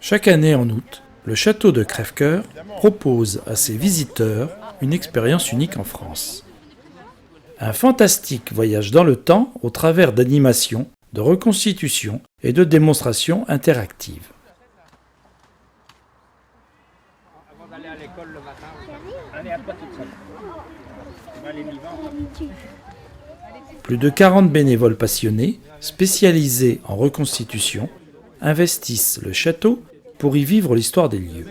Chaque année en août, le château de Crèvecoeur propose à ses visiteurs une expérience unique en France. Un fantastique voyage dans le temps au travers d'animations, de reconstitutions et de démonstrations interactives. Avant d'aller à l'école le matin, allez à toi toute seule. On va aller vivant. Plus de 40 bénévoles passionnés, spécialisés en reconstitution, investissent le château pour y vivre l'histoire des lieux.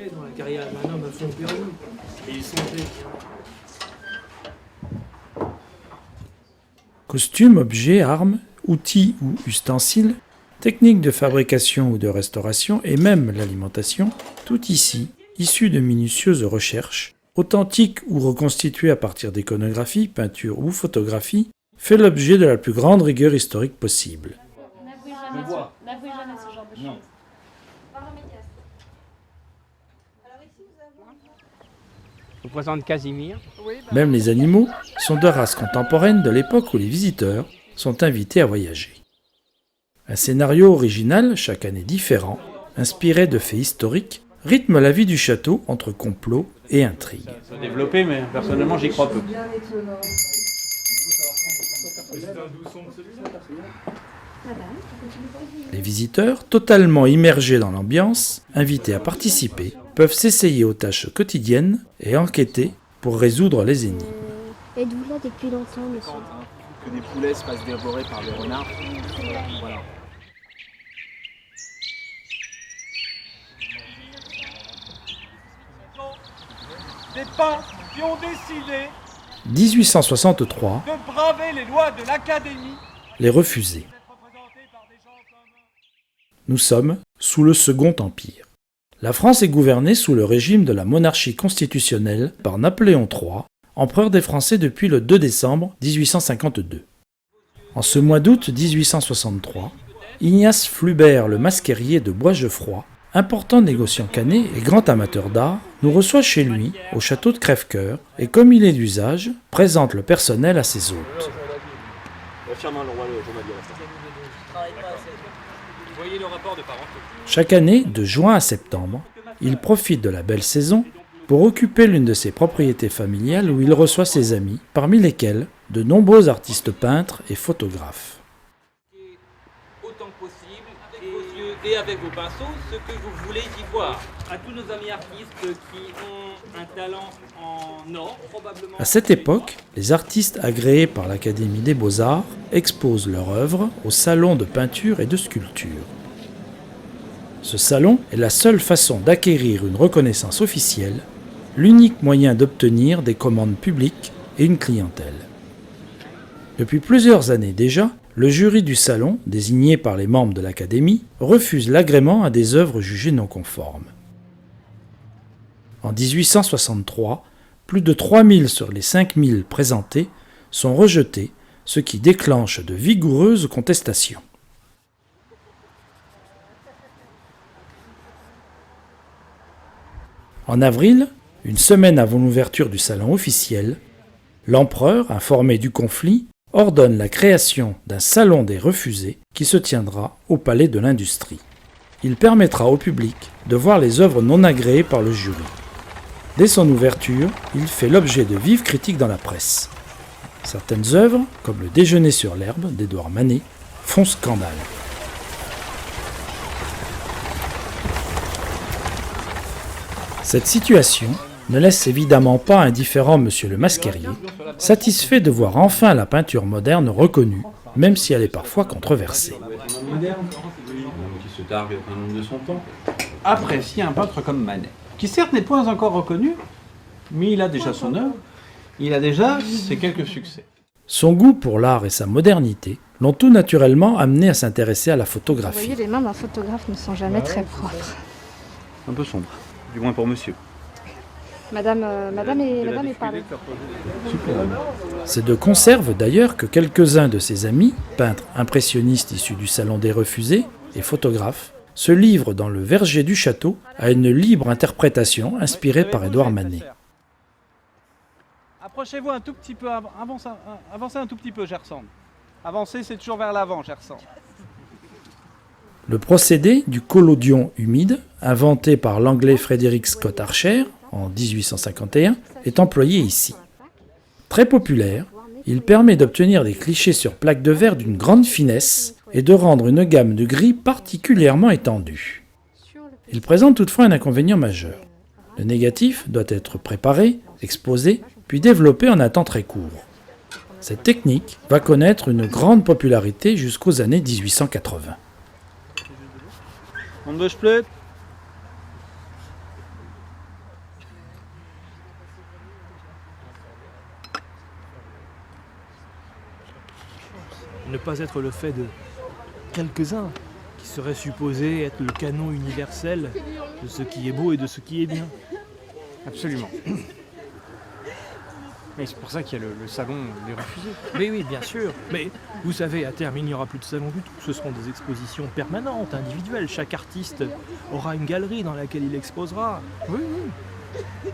Costumes, objets, armes, outils ou ustensiles, techniques de fabrication ou de restauration et même l'alimentation, tout ici, issu de minutieuses recherches, authentiques ou reconstituées à partir d'iconographie, peinture ou photographie, fait l'objet de la plus grande rigueur historique possible. N'avouez jamais ce genre de choses. Je vous présente Casimir. Même les animaux sont de race contemporaine de l'époque où les visiteurs sont invités à voyager. Un scénario original, chaque année différent, inspiré de faits historiques, rythme la vie du château entre complots et intrigues. Ça a développé, mais personnellement, j'y crois peu. Les visiteurs, totalement immergés dans l'ambiance, invités à participer, peuvent s'essayer aux tâches quotidiennes et enquêter pour résoudre les énigmes. Êtes-vous là depuis longtemps, monsieur? Que des poulets se fassent dévorer par des renards. Voilà. Des peintres qui ont décidé 1863, de braver les lois de l'Académie. les refusés. Nous sommes sous le Second Empire. La France est gouvernée sous le régime de la monarchie constitutionnelle par Napoléon III, empereur des Français depuis le 2 décembre 1852. En ce mois d'août 1863, Ignace Flubert le Masquerier de Boisgeoffroy, important négociant canet et grand amateur d'art, nous reçoit chez lui, au château de Crèvecoeur, et comme il est d'usage, présente le personnel à ses hôtes. Chaque année, de juin à septembre, il profite de la belle saison pour occuper l'une de ses propriétés familiales où il reçoit ses amis, parmi lesquels de nombreux artistes peintres et photographes. Autant que possible, avec vos yeux et avec vos pinceaux, ce que vous voulez y voir. À tous nos amis artistes qui ont un talent en or, probablement... À cette époque, les artistes agréés par l'Académie des Beaux-Arts exposent leur œuvre au salon de peinture et de sculpture. Ce salon est la seule façon d'acquérir une reconnaissance officielle, l'unique moyen d'obtenir des commandes publiques et une clientèle. Depuis plusieurs années déjà, le jury du salon, désigné par les membres de l'Académie, refuse l'agrément à des œuvres jugées non conformes. En 1863, plus de 3000 sur les 5000 présentées sont rejetées, ce qui déclenche de vigoureuses contestations. En avril, une semaine avant l'ouverture du salon officiel, l'empereur, informé du conflit, ordonne la création d'un salon des refusés qui se tiendra au Palais de l'Industrie. Il permettra au public de voir les œuvres non agréées par le jury. Dès son ouverture, il fait l'objet de vives critiques dans la presse. Certaines œuvres, comme Le Déjeuner sur l'herbe d'Édouard Manet, font scandale. Cette situation ne laisse évidemment pas indifférent Monsieur le Masquerier, satisfait de voir enfin la peinture moderne reconnue, même si elle est parfois controversée. Qui se targue un homme de son temps. Apprécier un peintre comme Manet, qui certes n'est point encore reconnu, mais il a déjà son œuvre, il a déjà ses quelques succès. Son goût pour l'art et sa modernité l'ont tout naturellement amené à s'intéresser à la Vous photographie. voyez, les mains d'un photographe ne sont jamais très propres. Un peu sombre, du moins pour monsieur. Madame est parlée. C'est de conserve d'ailleurs que quelques-uns de ses amis, peintres impressionnistes issus du Salon des Refusés et photographes, se livrent dans le verger du château à une libre interprétation inspirée par Édouard Manet. Approchez-vous un tout petit peu, avancez un tout petit peu, Gerson. Avancer, c'est toujours vers l'avant, Gerson. Le procédé du collodion humide, inventé par l'anglais Frederick Scott Archer en 1851, est employé ici. Très populaire, il permet d'obtenir des clichés sur plaque de verre d'une grande finesse et de rendre une gamme de gris particulièrement étendue. Il présente toutefois un inconvénient majeur. Le négatif doit être préparé, exposé, puis développé en un temps très court. Cette technique va connaître une grande popularité jusqu'aux années 1880. On bouge plus. Ne pas être le fait de quelques-uns qui seraient supposés être le canon universel de ce qui est beau et de ce qui est bien. Absolument. Mais c'est pour ça qu'il y a le salon des refusés. Mais oui, bien sûr. Mais vous savez, à terme, il n'y aura plus de salon du tout. Ce seront des expositions permanentes, individuelles. Chaque artiste aura une galerie dans laquelle il exposera. Oui, oui.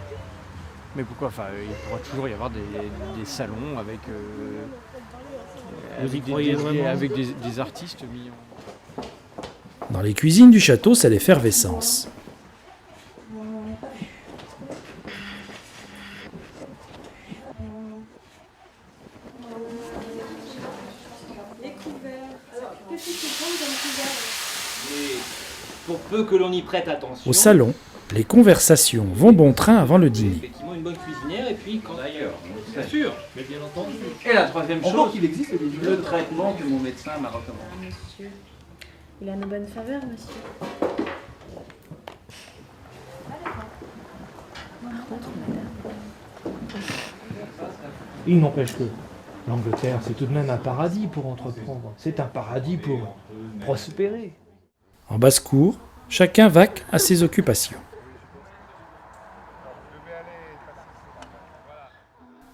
Mais pourquoi? Enfin, il pourra toujours y avoir des salons avec, Vous y croyez vraiment? avec des artistes mis en... Dans les cuisines du château, c'est l'effervescence. Et pour peu que l'on y prête attention. Au salon, les conversations vont bon train avant le dîner. Effectivement, une bonne cuisinière, et puis quand d'ailleurs, bien sûr, mais bien entendu. Et la troisième chose, qu'il existe le traitement que mon médecin m'a recommandé. Monsieur, il a nos bonnes faveurs, monsieur. Par contre, madame. Il n'empêche que l'Angleterre, c'est tout de même un paradis pour entreprendre. C'est un paradis pour prospérer. En basse-cour, chacun vaque à ses occupations.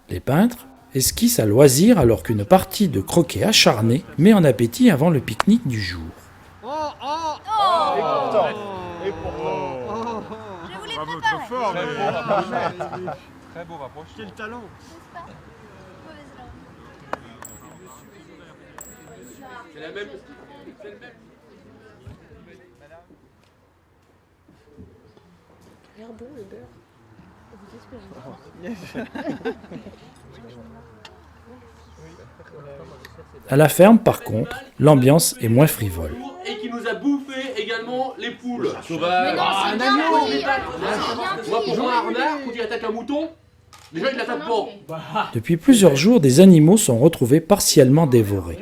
Les peintres esquissent à loisir alors qu'une partie de croquet acharné met en appétit avant le pique-nique du jour. Et pourtant. Je voulais préparer. Très beau rapproche. Quel talent. C'est la même. L'air bon, le beurre. Vous espérez. À la ferme, par contre, l'ambiance est moins frivole. Et qui nous a bouffé également les poules. Mais non, c'est bien pris. Moi, pour moi, un renard, quand il attaque un mouton, déjà il l'attaque pas. Depuis plusieurs jours, des animaux sont retrouvés partiellement dévorés.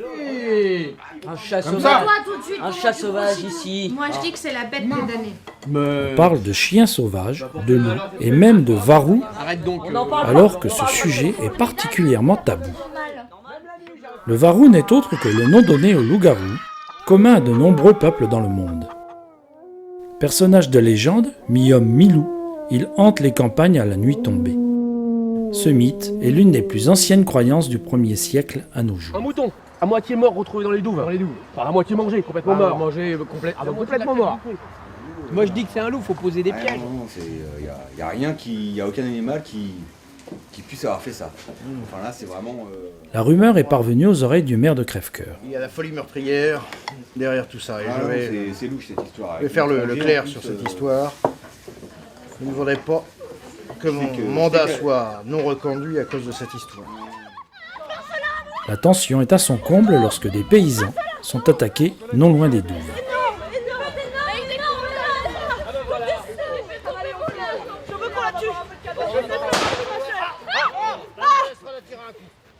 Un chat Toi, sauvage. tout de suite, Un comment chat tu sauvage continues? ici. Moi, je dis que c'est la bête condamnée. On parle de chiens sauvages, de loups et même de varous, Arrête donc. On en parle alors que ce sujet est particulièrement tabou. Le varou n'est autre que le nom donné au loup-garou, commun à de nombreux peuples dans le monde. Personnage de légende, mi-homme, mi-loup, il hante les campagnes à la nuit tombée. Ce mythe est l'une des plus anciennes croyances du 1er siècle à nos jours. Un mouton, à moitié mort retrouvé dans les douves. Enfin, à moitié mangé, complètement mort. Manger complètement mort. Moi je dis que c'est un loup, faut poser des pièges. Il n'y a rien il n'y a aucun animal qui puisse avoir fait ça. Enfin là, c'est vraiment... La rumeur est parvenue aux oreilles du maire de Crèvecoeur. Il y a la folie meurtrière derrière tout ça. Et c'est louche cette histoire. je vais faire le clair sur cette histoire. Je ne voudrais pas que mon mandat soit non reconduit à cause de cette histoire. La tension est à son comble lorsque des paysans sont attaqués non loin des douves.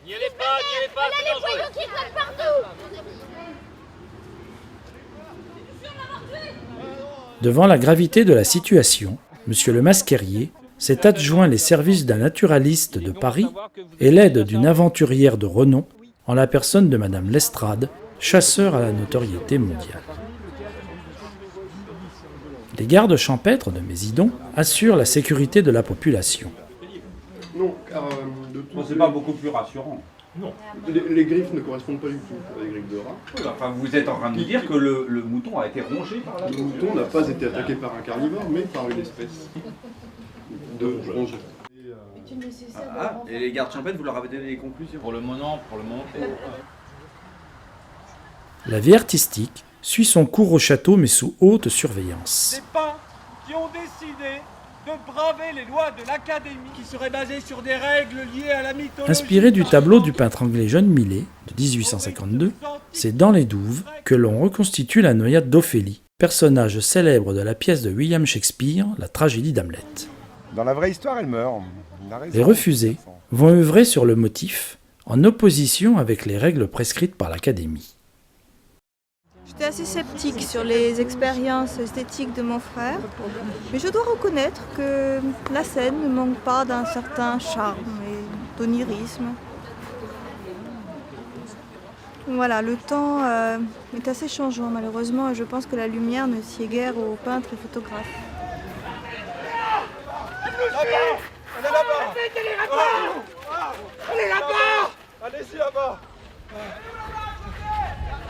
N'y allez pas, c'est dangereux. Devant la gravité de la situation, M. le Masquerier s'est adjoint les services d'un naturaliste de Paris et l'aide d'une aventurière de renom en la personne de Madame Lestrade, chasseur à la notoriété mondiale. Les gardes champêtres de Mésidon assurent la sécurité de la population. Non, car c'est pas beaucoup plus rassurant. Non. Les griffes ne correspondent pas du tout à des griffes de rat. Oui, enfin, vous êtes en train de me dire que le mouton a été rongé par la... Le mouton n'a pas été attaqué par un carnivore, mais par une espèce de rongeur. Et les gardes champêtres, vous leur avez donné les conclusions? Pour le moment. La vie artistique suit son cours au château mais sous haute surveillance. Des peintres qui ont décidé de braver les lois de l'Académie qui seraient basées sur des règles liées à la mythologie. Inspiré du tableau du peintre anglais John Millet de 1852, c'est dans les douves que l'on reconstitue la noyade d'Ophélie, personnage célèbre de la pièce de William Shakespeare, la tragédie d'Hamlet. Dans la vraie histoire, elle meurt. Les refusés vont œuvrer sur le motif en opposition avec les règles prescrites par l'Académie. J'étais assez sceptique sur les expériences esthétiques de mon frère, mais je dois reconnaître que la scène ne manque pas d'un certain charme et d'onirisme. Voilà, le temps est assez changeant malheureusement et je pense que la lumière ne sied guère aux peintres et photographes. Elle est là-bas! Elle est là-bas! Allez-y là-bas!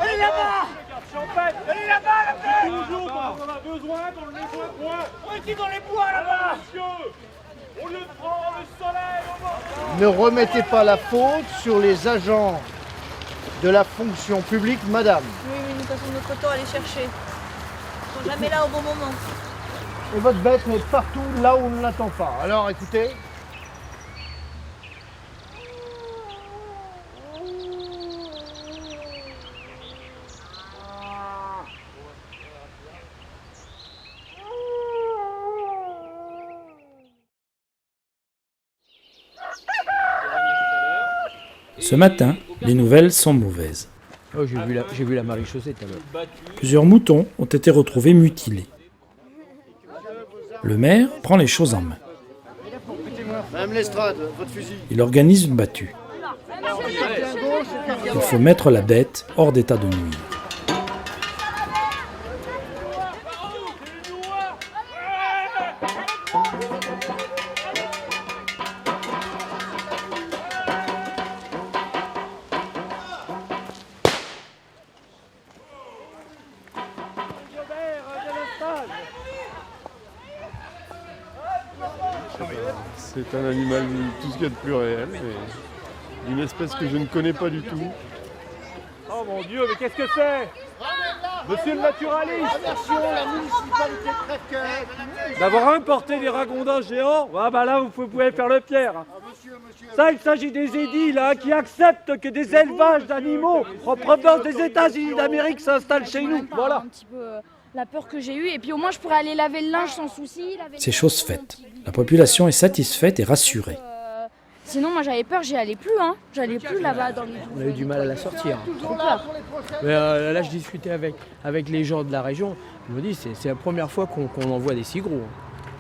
Elle est là-bas! Elle est là-bas, la tête! Toujours quand on en a besoin, dans le bois. On est dans les bois là-bas! Au lieu de prendre le soleil, Ne remettez pas la faute sur les agents de la fonction publique, madame. Oui, nous passons notre temps à les chercher. Ils sont jamais là au bon moment. Et votre bête est partout là où on ne l'attend pas. Alors écoutez. Ce matin, les nouvelles sont mauvaises. Oh, j'ai vu la Marie-Chaussée tout à l'heure. Plusieurs moutons ont été retrouvés mutilés. Le maire prend les choses en main. Madame Lestrade, votre fusil. Il organise une battue. Il faut mettre la bête hors d'état de nuire. C'est un animal, tout ce qu'il y a de plus réel, mais d'une espèce que je ne connais pas du tout. Oh mon Dieu, mais qu'est-ce que c'est? Monsieur le naturaliste! La municipalité de D'avoir importé des ragondins géants, ah bah là vous pouvez faire le Pierre. Ça, il s'agit des édits là qui acceptent que des élevages d'animaux en provenance des États-Unis d'Amérique s'installent chez nous. Voilà. Un petit peu la peur que j'ai eue et puis au moins je pourrais aller laver le linge sans souci. C'est chose faite. La population est satisfaite et rassurée. Sinon moi j'avais peur, j'y allais plus hein. J'allais plus là-bas dans les On a eu du mal à la sortir. trop peur. Mais là, je discutais avec les gens de la région. Je me dis, c'est la première fois qu'on en voit des si gros.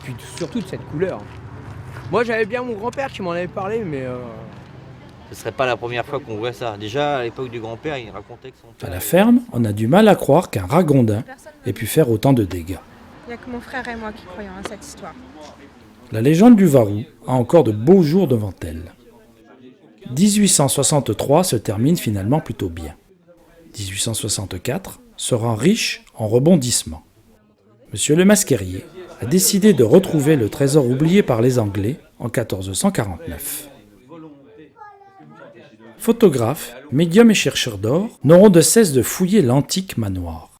Puis surtout de cette couleur. Moi, j'avais bien mon grand-père qui m'en avait parlé, mais... Ce serait pas la première fois qu'on voit ça. Déjà, à l'époque du grand-père, il racontait que son père... À la ferme, on a du mal à croire qu'un ragondin ait pu faire autant de dégâts. Il n'y a que mon frère et moi qui croyons à cette histoire. La légende du Varou a encore de beaux jours devant elle. 1863 se termine finalement plutôt bien. 1864 sera riche en rebondissements. Monsieur Le Masquerier a décidé de retrouver le trésor oublié par les Anglais en 1449. Photographes, médiums et chercheurs d'or n'auront de cesse de fouiller l'antique manoir.